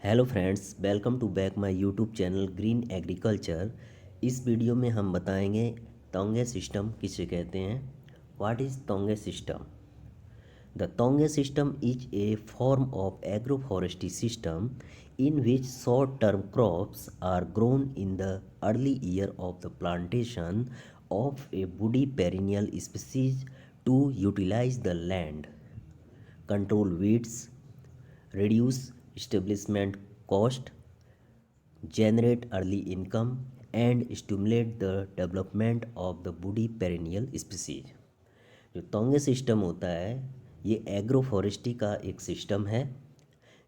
Hello friends, welcome to back my YouTube channel green agriculture. इस video में हम बताएंगे तोंगे सिस्टम किसे कहते हैं। What is taungya system? The taungya system is a form of agroforestry system in which short-term crops are grown in the early year of the plantation of a woody perennial species to utilize the land, control weeds, reduce establishment cost, generate early income and stimulate the development of the woody perennial species। जो तोंगे system होता है ये agro forestry का एक system है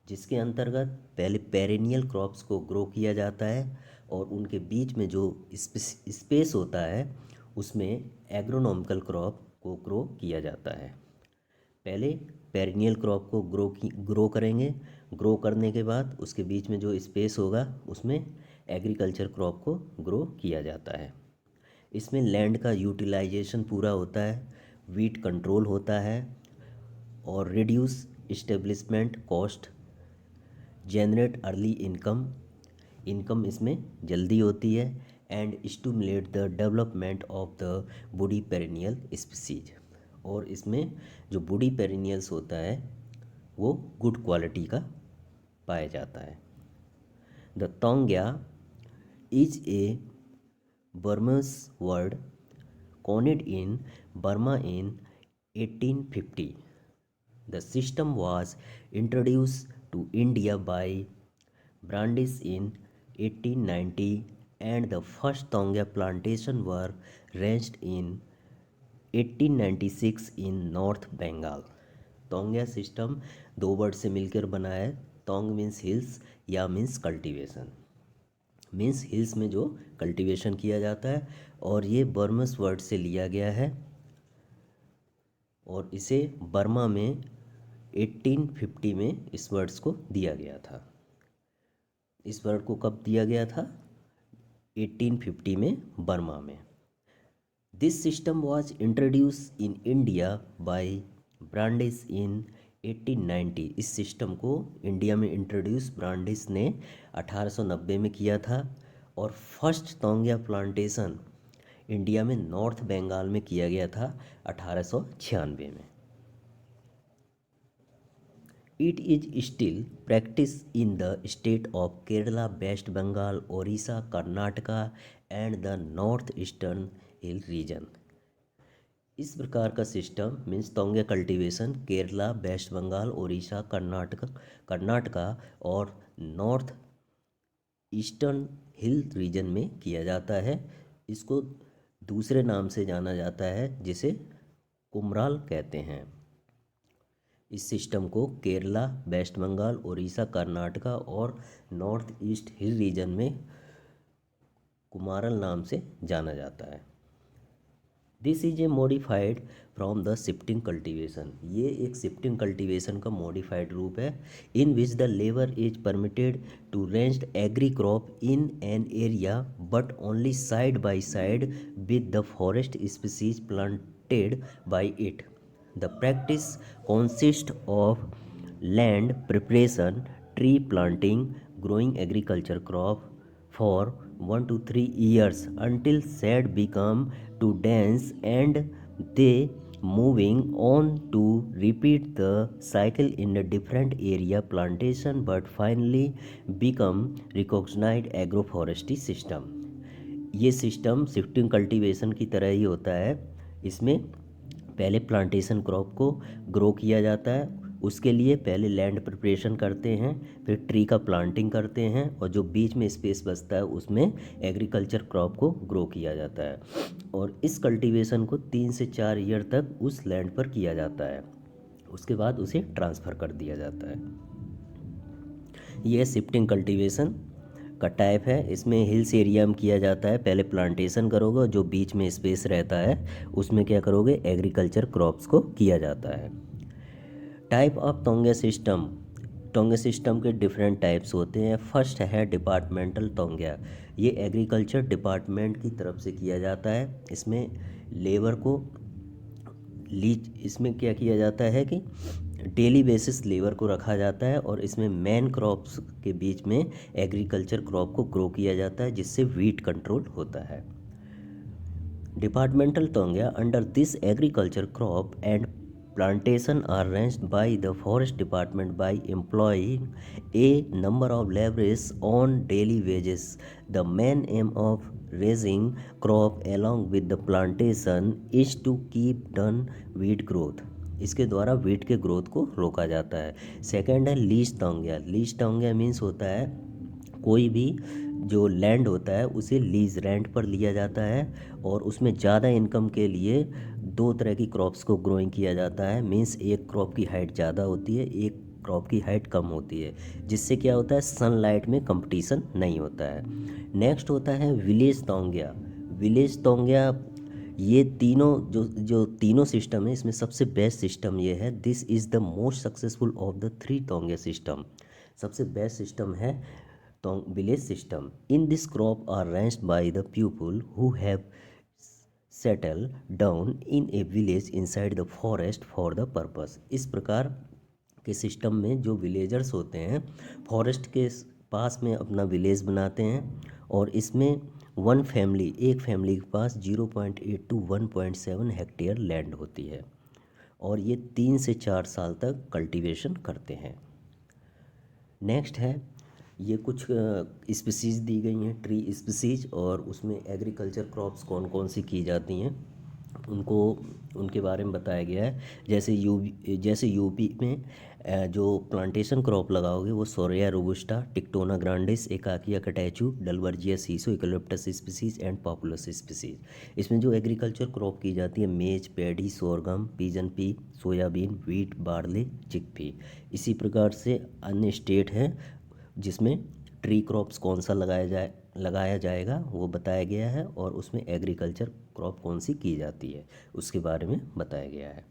जिसके अंतर्गत पहले पेरेनियल क्रॉप्स को ग्रो किया जाता है और उनके बीच में जो स्पेस होता है उसमें एग्रोनॉमिकल क्रॉप को ग्रो किया जाता है। पहले पेरिनियल क्रॉप को ग्रो करेंगे। ग्रो करने के बाद उसके बीच में जो स्पेस होगा उसमें एग्रीकल्चर क्रॉप को ग्रो किया जाता है। इसमें लैंड का यूटिलाइजेशन पूरा होता है, वीट कंट्रोल होता है और reduce establishment cost, generate early income इसमें जल्दी होती है and stimulate the development of the woody perennial species. और इसमें जो वुडी पेरिनियल्स होता है वो गुड क्वालिटी का पाया जाता है। The taungya is a Burmese word coined in Burma in 1850. The system was introduced to India by Brandis in 1890 and the first Tonga plantation were raised in 1896 in North Bengal। तोंगा system दो word से मिलकर बना है। तोंग means hills या means cultivation, means hills में जो cultivation किया जाता है, और ये बर्मस वर्ड से लिया गया है और इसे बर्मा में 1850 में इस वर्ड्स को दिया गया था। इस वर्ड को कब दिया गया था? 1850 में बर्मा में। This system was introduce in India by Brandis in 1890। इस सिस्टम को इंडिया में इंट्रोड्यूस ब्रांडिस ने 1890 में किया था और फर्स्ट तोंगा प्लांटेशन इंडिया में नॉर्थ बंगाल में किया गया था 1896 में। It is still practice in the state of Kerala, west Bengal, Odisha, Karnataka and the north eastern hill region. इस प्रकार का system means taungya cultivation Kerala, west Bengal, Odisha, Karnataka और नॉर्थ ईस्टर्न हिल रीजन में किया जाता है। इसको दूसरे नाम से जाना जाता है जिसे कुमराल कहते हैं। इस सिस्टम को केरला, वेस्ट बंगाल, ओडिशा, कर्नाटका और नॉर्थ ईस्ट हिल रीजन में कुमारल नाम से जाना जाता है। This is a modified from the shifting cultivation. ये एक शिफ्टिंग कल्टीवेशन का मॉडिफाइड रूप है in which the labour is permitted to range agri crop in an area but only side by side with the forest species planted by it. The practice consist of land preparation, tree planting, growing agriculture crop for 1 to 3 years until shade become too dense and they moving on to repeat the cycle in a different area plantation but finally become recognized agroforestry system। ये system shifting cultivation की तरह ही होता है। इसमें पहले plantation crop को grow किया जाता है, उसके लिए पहले लैंड प्रिपरेशन करते हैं, फिर ट्री का प्लांटिंग करते हैं और जो बीच में स्पेस बचता है उसमें एग्रीकल्चर क्रॉप को ग्रो किया जाता है और इस कल्टीवेशन को 3 से 4 ईयर तक उस लैंड पर किया जाता है। उसके बाद उसे ट्रांसफ़र कर दिया जाता है। यह शिफ्टिंग कल्टीवेशन का टाइप है। इसमें हिल्स एरिया में किया जाता है, पहले प्लांटेशन करोगे और जो बीच में स्पेस रहता है उसमें क्या करोगे, एग्रीकल्चर क्रॉप्स को किया जाता है। Type of taungya system. Taungya system के डिफरेंट टाइप्स होते हैं। फर्स्ट है डिपार्टमेंटल तोंगा। ये एग्रीकल्चर डिपार्टमेंट की तरफ से किया जाता है। इसमें लेबर को लीज, इसमें क्या किया जाता है कि डेली बेसिस लेबर को रखा जाता है और इसमें मेन क्रॉप्स के बीच में एग्रीकल्चर क्रॉप को ग्रो किया जाता है, जिससे वीट कंट्रोल होता है। Departmental Tonga under this agriculture crop and plantation are arranged by the forest department by employing a number of laborers on daily wages. The main aim of raising crop along with the plantation is to keep down wheat growth. इसके द्वारा wheat के growth को रोका जाता है। Second है lease तोंगिया। Lease तोंगिया means होता है कोई भी जो लैंड होता है उसे लीज रेंट पर लिया जाता है और उसमें ज़्यादा इनकम के लिए दो तरह की क्रॉप्स को ग्रोइंग किया जाता है। मीन्स एक क्रॉप की हाइट ज़्यादा होती है, एक क्रॉप की हाइट कम होती है, जिससे क्या होता है सनलाइट में कंपटीशन नहीं होता है। नेक्स्ट होता है विलेज तोंगिया। विलेज तोंगिया ये तीनों जो तीनों सिस्टम है, इसमें सबसे बेस्ट सिस्टम ये है, this is the most successful of the three taungya system. सबसे बेस्ट सिस्टम है village system. In this crop are raised by the people who have settled down in a village inside the forest for the purpose. इस प्रकार के system में जो villagers होते हैं forest के पास में अपना विलेज बनाते हैं और इसमें एक फैमिली के पास 0.8 to 1.7 हेक्टेयर लैंड होती है और ये 3 से 4 साल तक कल्टीवेशन करते हैं। नेक्स्ट है ये कुछ स्पीसीज़ दी गई हैं, ट्री स्पीसीज, और उसमें एग्रीकल्चर क्रॉप्स कौन कौन सी की जाती हैं उनके बारे में बताया गया है। जैसे यूपी में जो प्लांटेशन क्रॉप लगाओगे वो Shorea robusta, Tectona grandis, Acacia catechu, Dalbergia sissoo, Eucalyptus species and Populus species. इसमें जो एग्रीकल्चर क्रॉप की जाती है maize, paddy, sorghum, pigeon pea, soybean, wheat, barley, chickpea. इसी प्रकार से अन्य स्टेट हैं जिसमें ट्री क्रॉप्स कौन सा लगाया जाएगा वो बताया गया है और उसमें एग्रीकल्चर क्रॉप कौन सी की जाती है उसके बारे में बताया गया है।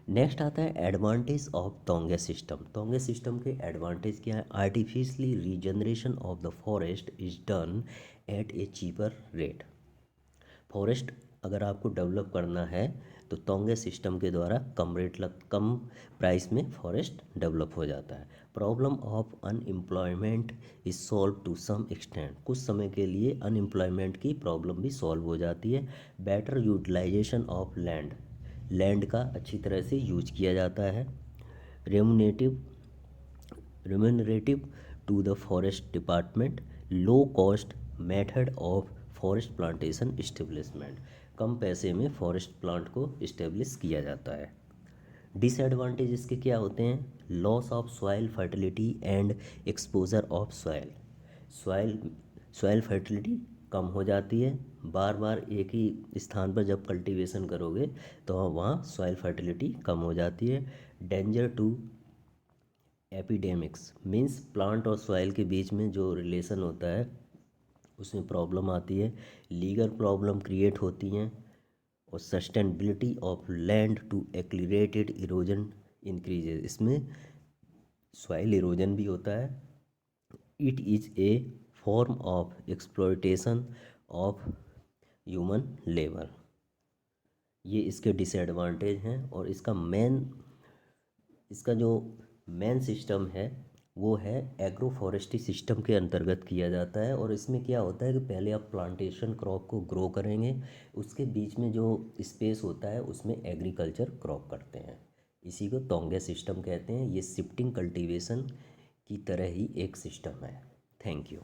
नेक्स्ट आता है एडवांटेज ऑफ तोंगे सिस्टम। तोंगे सिस्टम के एडवांटेज क्या है? Artificially regeneration of the forest is done at A cheaper rate. Forest अगर आपको डेवलप करना है तो तोंगे सिस्टम के द्वारा कम प्राइस में फॉरेस्ट डेवलप हो जाता है। Problem of unemployment is solve to some extent. कुछ समय के लिए अनएम्प्लॉयमेंट की प्रॉब्लम भी सॉल्व हो जाती है। बेटर यूटिलाइजेशन ऑफ लैंड का अच्छी तरह से यूज किया जाता है। Remunerative to the forest department, low cost method of forest plantation establishment. कम पैसे में फॉरेस्ट प्लांट को इस्टेब्लिश किया जाता है। डिसएडवांटेज इसके क्या होते हैं? Loss of soil fertility and exposure of soil fertility कम हो जाती है। बार बार एक ही स्थान पर जब कल्टीवेशन करोगे तो वहाँ सॉइल फर्टिलिटी कम हो जाती है। Danger to epidemics means plant और सॉइल के बीच में जो रिलेशन होता है उसमें प्रॉब्लम आती है। लीगल प्रॉब्लम क्रिएट होती हैं और sustainability of land to accelerated erosion increases. इसमें सॉइल इरोजन भी होता है। It is a form of exploitation of human labour. ये इसके डिसएडवांटेज हैं और इसका जो मेन सिस्टम है वो है एग्रो फॉरेस्ट्री सिस्टम के अंतर्गत किया जाता है। और इसमें क्या होता है कि पहले आप प्लांटेशन क्रॉप को ग्रो करेंगे, उसके बीच में जो स्पेस होता है उसमें एग्रीकल्चर क्रॉप करते हैं। इसी को तोंगे सिस्टम कहते हैं। ये शिफ्टिंग कल्टीवेशन की तरह ही एक सिस्टम है। Thank you.